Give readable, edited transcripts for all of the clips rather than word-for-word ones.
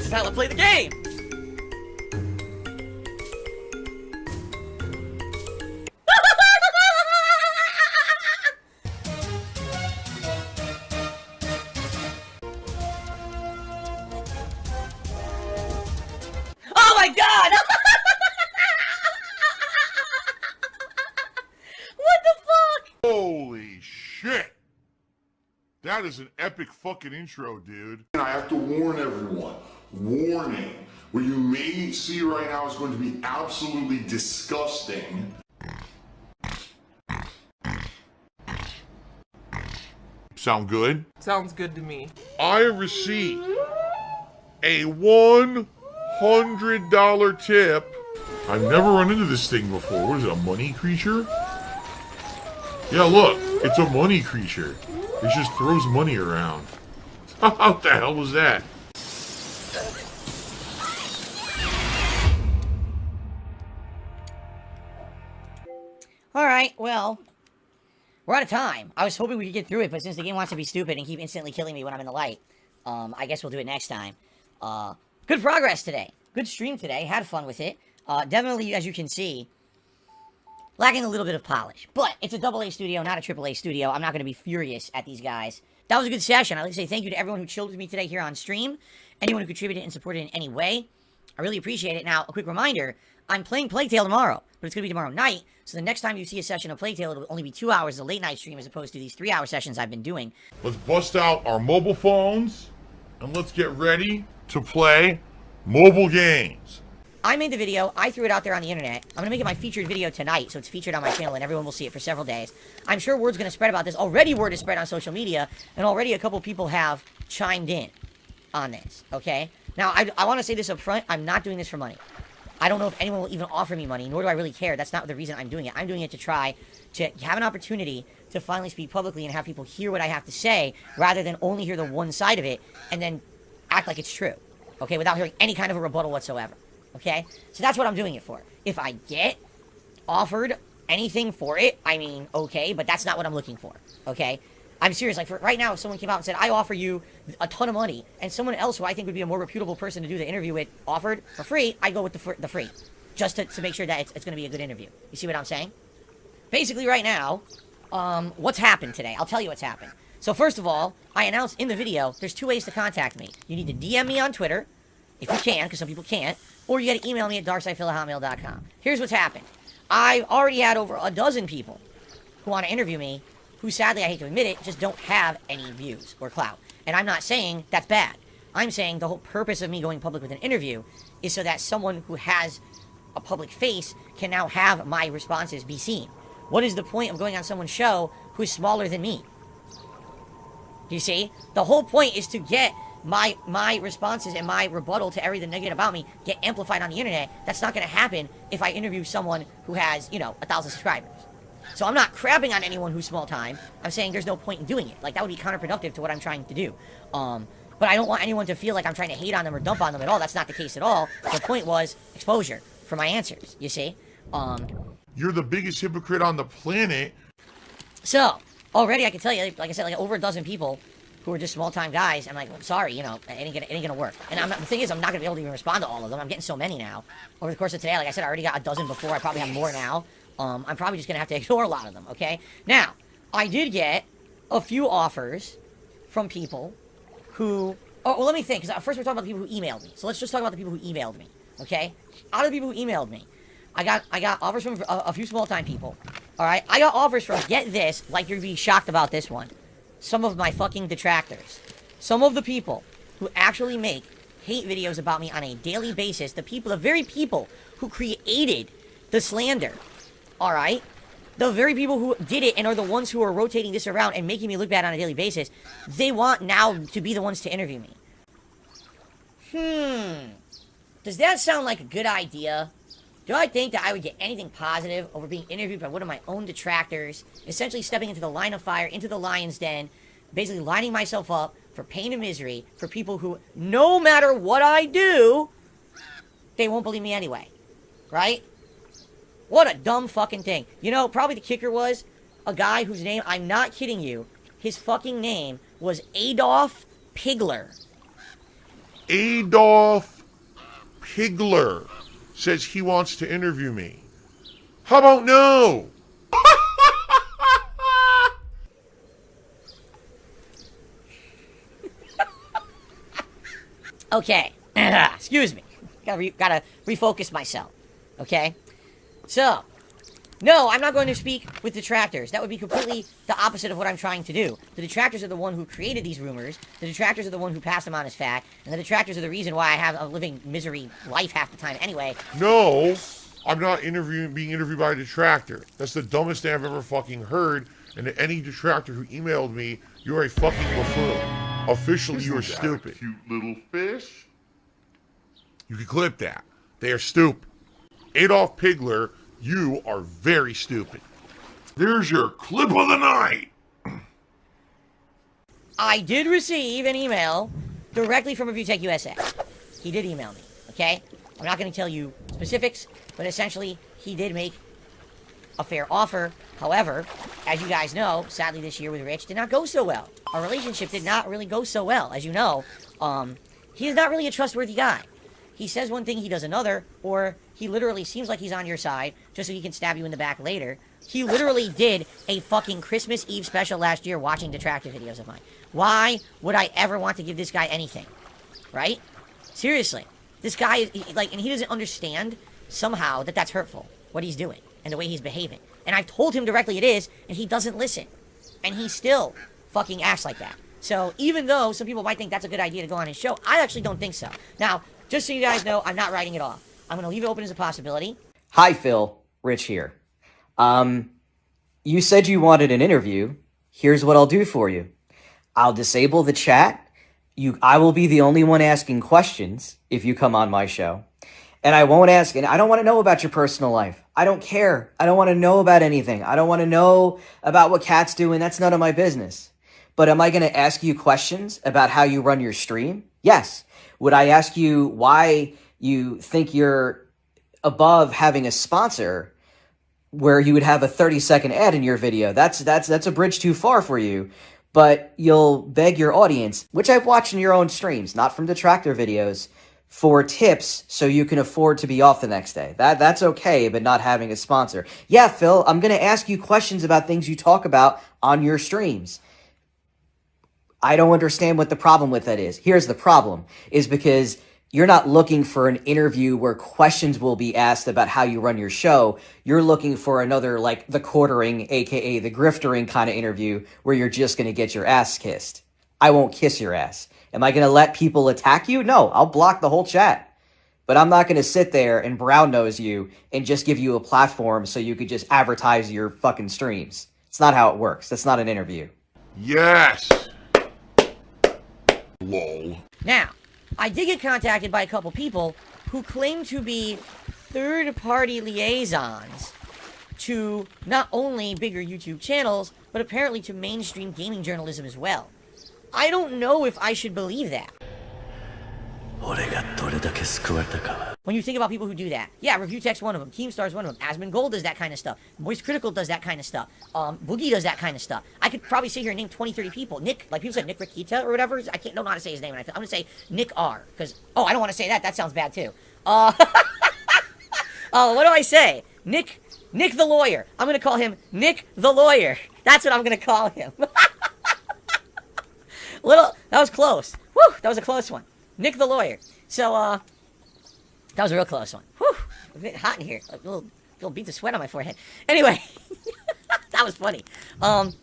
This is how I play the game! Oh my god! What the fuck? Holy shit! That is an epic fucking intro, dude. And I have to warn everyone, warning, what you may see right now is going to be absolutely disgusting. Sound good? Sounds good to me. I received a $100 tip. I've never run into this thing before. What is it, a money creature? Yeah, look, it's a money creature. It just throws money around. What the hell was that? Alright, well, we're out of time. I was hoping we could get through it, but since the game wants to be stupid and keep instantly killing me when I'm in the light, I guess we'll do it next time. Good progress today. Good stream today. Had fun with it. Definitely, as you can see, lacking a little bit of polish. But it's a AA studio, not a AAA studio. I'm not going to be furious at these guys. That was a good session. I'd like to say thank you to everyone who chilled with me today here on stream. Anyone who contributed and supported in any way. I really appreciate it. Now, a quick reminder, I'm playing Plague Tale tomorrow, but it's going to be tomorrow night. So the next time you see a session of Plague Tale, it'll only be 2 hours, a late night stream, as opposed to these 3-hour sessions I've been doing. Let's bust out our mobile phones, and let's get ready to play mobile games. I made the video, I threw it out there on the internet. I'm going to make it my featured video tonight, so it's featured on my channel and everyone will see it for several days. I'm sure word's going to spread about this. Already word is spread on social media, and already a couple people have chimed in on this, okay? Now, I want to say this up front, I'm not doing this for money. I don't know if anyone will even offer me money, nor do I really care. That's not the reason I'm doing it. I'm doing it to try to have an opportunity to finally speak publicly and have people hear what I have to say, rather than only hear the one side of it, and then act like it's true, okay, without hearing any kind of a rebuttal whatsoever. Okay? So that's what I'm doing it for. If I get offered anything for it, I mean, okay, but that's not what I'm looking for. Okay? I'm serious. Like, for right now, if someone came out and said, I offer you a ton of money, and someone else who I think would be a more reputable person to do the interview with offered for free, I'd go with the free. Just to make sure that it's going to be a good interview. You see what I'm saying? Basically, right now, what's happened today? I'll tell you what's happened. So, first of all, I announced in the video, there's 2 ways to contact me. You need to DM me on Twitter, if you can, because some people can't, or you gotta email me at darksidefil@hotmail.com. Here's what's happened. I've already had over a dozen people who want to interview me, who sadly, I hate to admit it, just don't have any views or clout. And I'm not saying that's bad. I'm saying the whole purpose of me going public with an interview is so that someone who has a public face can now have my responses be seen. What is the point of going on someone's show who is smaller than me? Do you see? The whole point is to get my responses and my rebuttal to everything negative about me get amplified on the internet. That's not going to happen if I interview someone who has, 1,000 subscribers. So I'm not crapping on anyone who's small time. I'm saying there's no point in doing it. Like, that would be counterproductive to what I'm trying to do. But I don't want anyone to feel like I'm trying to hate on them or dump on them at all. That's not the case at all. The point was exposure for my answers, you see? You're the biggest hypocrite on the planet. So, already I can tell you, like I said, like over a dozen people who are just small-time guys. I'm like, well, sorry, it ain't gonna work. And the thing is, I'm not gonna be able to even respond to all of them. I'm getting so many now. Over the course of today, like I said, I already got a dozen before. I probably have more now. I'm probably just gonna have to ignore a lot of them, okay? Now, I did get a few offers from people who... Oh, well, let me think, because first we're talking about the people who emailed me. So let's just talk about the people who emailed me, okay? Out of the people who emailed me, I got offers from a few small-time people, alright? I got offers from, get this, like you'd be shocked about this one, some of my fucking detractors. Some of the people who actually make hate videos about me on a daily basis, the very people who created the slander, alright? The very people who did it and are the ones who are rotating this around and making me look bad on a daily basis, they want now to be the ones to interview me. Does that sound like a good idea? Do I think that I would get anything positive over being interviewed by one of my own detractors, essentially stepping into the line of fire, into the lion's den, basically lining myself up for pain and misery for people who, no matter what I do, they won't believe me anyway, right? What a dumb fucking thing. Probably the kicker was a guy whose name, I'm not kidding you, his fucking name was Adolf Pigler. Adolf Pigler says he wants to interview me. How about no? Okay. Excuse me. Gotta refocus myself. Okay? So, no, I'm not going to speak with detractors. That would be completely the opposite of what I'm trying to do. The detractors are the one who created these rumors. The detractors are the one who passed them on as fact. And the detractors are the reason why I have a living misery life half the time anyway. No, I'm not being interviewed by a detractor. That's the dumbest thing I've ever fucking heard. And to any detractor who emailed me, you're a fucking buffoon. Officially, you are stupid. Cute little fish. You can clip that. They are stupid. Adolf Pigler, you are very stupid. There's your clip of the night. I did receive an email directly from ReviewTech USA. He did email me, okay? I'm not going to tell you specifics, but essentially, he did make a fair offer. However, as you guys know, sadly this year with Rich did not go so well. Our relationship did not really go so well. As you know, he is not really a trustworthy guy. He says one thing, he does another, or he literally seems like he's on your side just so he can stab you in the back later. He literally did a fucking Christmas Eve special last year watching detractor videos of mine. Why would I ever want to give this guy anything? Right? Seriously. This guy is, and he doesn't understand somehow that that's hurtful, what he's doing, and the way he's behaving. And I've told him directly it is, and he doesn't listen. And he still fucking acts like that. So even though some people might think that's a good idea to go on his show, I actually don't think so. Now, just so you guys know, I'm not writing it off. I'm going to leave it open as a possibility. Hi, Phil. Rich here. You said you wanted an interview. Here's what I'll do for you. I'll disable the chat. I will be the only one asking questions if you come on my show. And I won't ask, and I don't want to know about your personal life. I don't care. I don't want to know about anything. I don't want to know about what Cat's doing. That's none of my business. But am I going to ask you questions about how you run your stream? Yes. Would I ask you why you think you're above having a sponsor where you would have a 30-second ad in your video? That's a bridge too far for you. But you'll beg your audience, which I've watched in your own streams, not from detractor videos, for tips so you can afford to be off the next day. That's okay, but not having a sponsor. Yeah, Phil, I'm going to ask you questions about things you talk about on your streams. I don't understand what the problem with that is. Here's the problem, is because you're not looking for an interview where questions will be asked about how you run your show. You're looking for another, like, the quartering, aka the griftering kind of interview where you're just going to get your ass kissed. I won't kiss your ass. Am I going to let people attack you? No, I'll block the whole chat. But I'm not going to sit there and brown nose you and just give you a platform so you could just advertise your fucking streams. It's not how it works. That's not an interview. Yes. Lol. Now, I did get contacted by a couple people who claim to be third-party liaisons to not only bigger YouTube channels, but apparently to mainstream gaming journalism as well. I don't know if I should believe that. When you think about people who do that, yeah, ReviewTech's one of them, Keemstar's one of them, Asmongold does that kind of stuff, Moist Critical does that kind of stuff, Boogie does that kind of stuff. I could probably sit here and name 20, 30 people. Nick, like people said Nick Rikita or whatever, I don't know how to say his name, and I'm gonna say Nick R, because, I don't want to say that sounds bad too. What do I say? Nick the lawyer. I'm gonna call him Nick the lawyer. That's what I'm gonna call him. That was close. Woo, that was a close one. Nick the lawyer. So, that was a real close one. Whew, a bit hot in here. A little beads of sweat on my forehead. Anyway, that was funny. But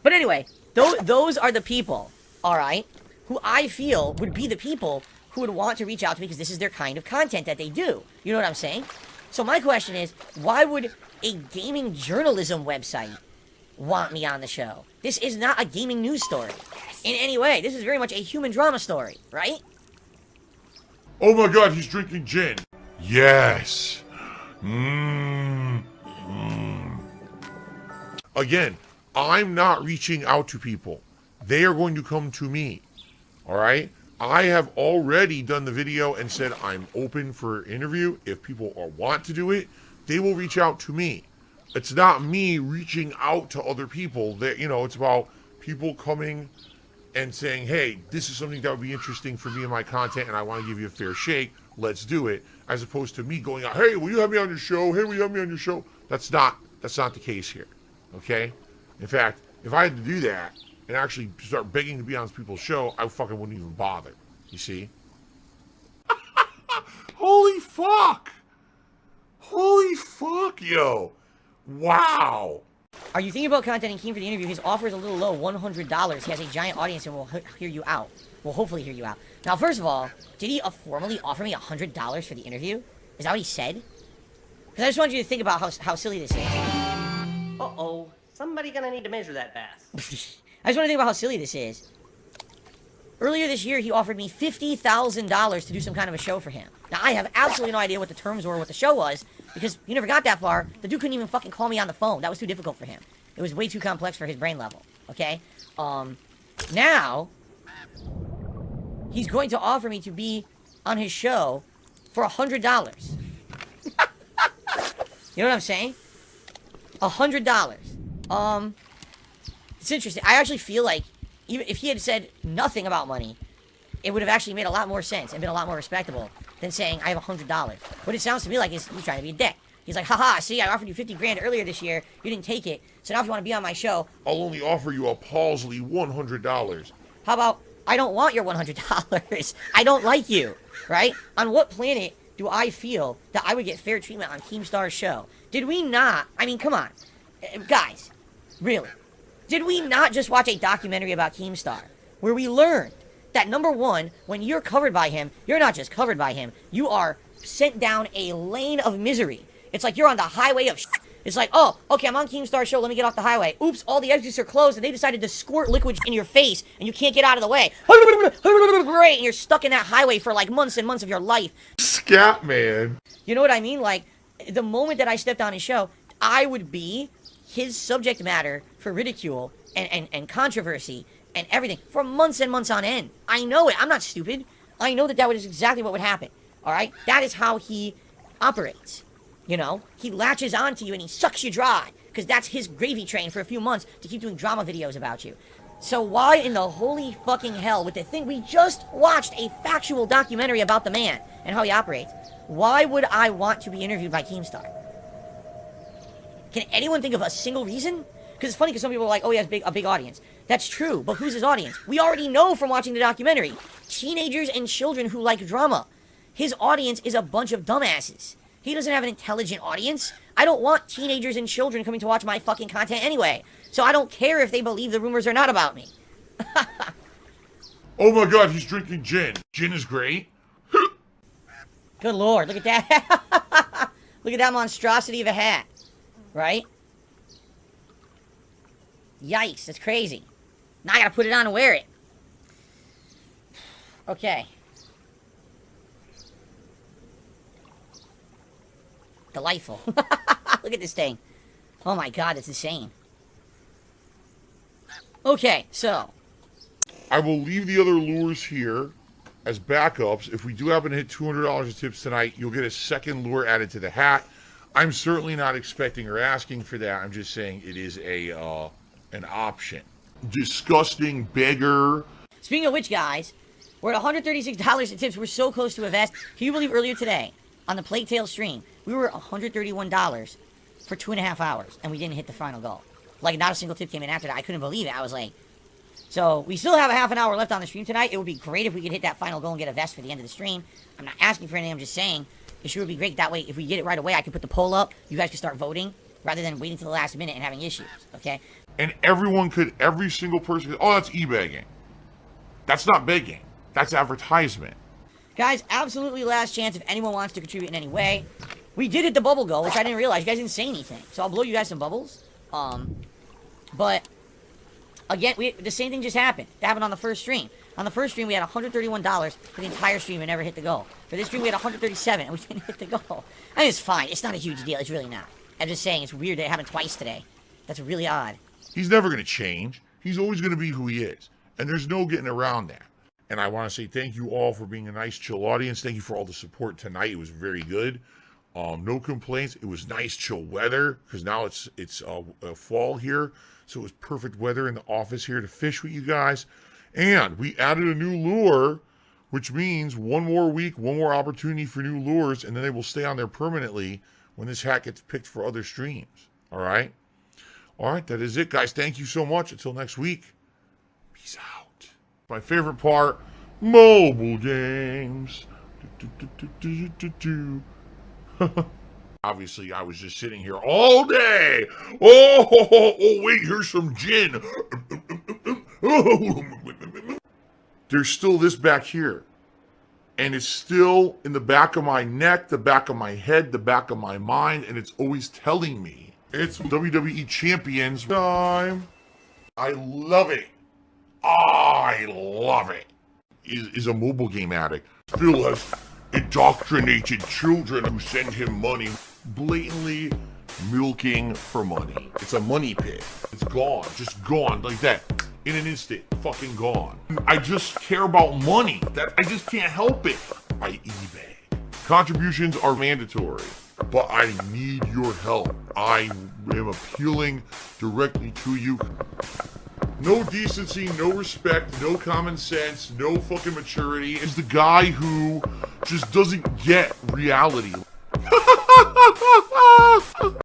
anyway, those are the people, all right, who I feel would be the people who would want to reach out to me because this is their kind of content that they do. You know what I'm saying? So my question is, why would a gaming journalism website want me on the show? This is not a gaming news story in any way. This is very much a human drama story, right? Oh my god, he's drinking gin. Yes. Again, I'm not reaching out to people. They are going to come to me. Alright? I have already done the video and said I'm open for interview. If people want to do it, they will reach out to me. It's not me reaching out to other people. That, it's about people coming and saying, hey, this is something that would be interesting for me and my content, and I want to give you a fair shake. Let's do it. As opposed to me going out, hey, will you have me on your show? Hey, will you have me on your show? That's not the case here. Okay? In fact, if I had to do that and actually start begging to be on people's show, I fucking wouldn't even bother. You see? Holy fuck! Holy fuck, yo! Wow! Are you thinking about contacting Keem for the interview? His offer is a little low, $100. He has a giant audience and will hear you out. Will hopefully hear you out. Now, first of all, did he formally offer me $100 for the interview? Is that what he said? Because I just want you to think about how silly this is. Uh-oh. Somebody gonna need to measure that bass. I just want to think about how silly this is. Earlier this year, he offered me $50,000 to do some kind of a show for him. Now, I have absolutely no idea what the terms were or what the show was, because he never got that far. The dude couldn't even fucking call me on the phone. That was too difficult for him. It was way too complex for his brain level, okay? Now, he's going to offer me to be on his show for $100. You know what I'm saying? $100. It's interesting. I actually feel like even if he had said nothing about money, it would have actually made a lot more sense and been a lot more respectable than saying, I have $100. What it sounds to me like is he's trying to be a dick. He's like, haha, see, I offered you 50 grand earlier this year. You didn't take it. So now if you want to be on my show, I'll only offer you a palsy $100. how about, I don't want your $100. I don't like you, right? On what planet do I feel that I would get fair treatment on Keemstar's show? Did we not, I mean, come on. Guys, really. Did we not just watch a documentary about Keemstar where we learned that, number one, when you're covered by him, you're not just covered by him, you are sent down a lane of misery. It's like you're on the highway of shit. It's like, oh, okay, I'm on Keemstar's show, let me get off the highway. Oops, all the exits are closed, and they decided to squirt liquid in your face, and you can't get out of the way. And you're stuck in that highway for like months and months of your life. Scat man. You know what I mean? Like, the moment that I stepped on his show, I would be his subject matter for ridicule and controversy and everything for months and months on end. I know it. I'm not stupid. I know that that is exactly what would happen. All right? That is how he operates. You know? He latches onto you and he sucks you dry because that's his gravy train for a few months to keep doing drama videos about you. So why in the holy fucking hell, with the thing we just watched, a factual documentary about the man and how he operates, why would I want to be interviewed by Keemstar? Can anyone think of a single reason? Because it's funny because some people are like, oh, he has a big audience. That's true, but who's his audience? We already know from watching the documentary. Teenagers and children who like drama. His audience is a bunch of dumbasses. He doesn't have an intelligent audience. I don't want teenagers and children coming to watch my fucking content anyway. So I don't care if they believe the rumors are not about me. Oh my god, he's drinking gin. Gin is great. Good lord, look at that. Look at that monstrosity of a hat. Right? Yikes, that's crazy. Now I gotta put it on and wear it. Okay. Delightful. Look at this thing. Oh my god, it's insane. Okay, so. I will leave the other lures here as backups. If we do happen to hit $200 of tips tonight, you'll get a second lure added to the hat. I'm certainly not expecting or asking for that. I'm just saying it is an option. Disgusting beggar. Speaking of which, guys, we're at $136 in tips. We're so close to a vest. Can you believe earlier today, on the Plague Tale stream, we were $131 for 2.5 hours, and we didn't hit the final goal. Like, not a single tip came in after that. I couldn't believe it. I was like... So, we still have a half an hour left on the stream tonight. It would be great if we could hit that final goal and get a vest for the end of the stream. I'm not asking for anything. I'm just saying it sure would be great. That way, if we get it right away, I can put the poll up. You guys can start voting rather than waiting till the last minute and having issues, okay? And every single person could, oh, that's e-begging. That's not begging. That's advertisement. Guys, absolutely last chance if anyone wants to contribute in any way. We did hit the bubble goal, which I didn't realize. You guys didn't say anything. So I'll blow you guys some bubbles. But, again, the same thing just happened. That happened on the first stream. On the first stream, we had $131 for the entire stream and never hit the goal. For this stream, we had $137 and we didn't hit the goal. I mean, it's fine. It's not a huge deal. It's really not. I'm just saying it's weird that it happened twice today. That's really odd. He's never going to change. He's always going to be who he is. And there's no getting around that. And I want to say thank you all for being a nice, chill audience. Thank you for all the support tonight. It was very good. No complaints. It was nice, chill weather because now it's fall here. So it was perfect weather in the office here to fish with you guys. And we added a new lure, which means one more week, one more opportunity for new lures, and then they will stay on there permanently when this hat gets picked for other streams. All right? All right, that is it, guys. Thank you so much. Until next week, peace out. My favorite part, mobile games. Obviously, I was just sitting here all day. Oh, wait, here's some gin. There's still this back here. And it's still in the back of my neck, the back of my head, the back of my mind, and it's always telling me it's WWE Champions time. I love it. I love it. Is a mobile game addict. Phil has indoctrinated children who send him money, blatantly milking for money. It's a money pit. It's gone, just gone like that. In an instant, fucking gone. I just care about money. That I just can't help it. By eBay. Contributions are mandatory, but I need your help. I am appealing directly to you. No decency, no respect, no common sense, no fucking maturity. Is the guy who just doesn't get reality.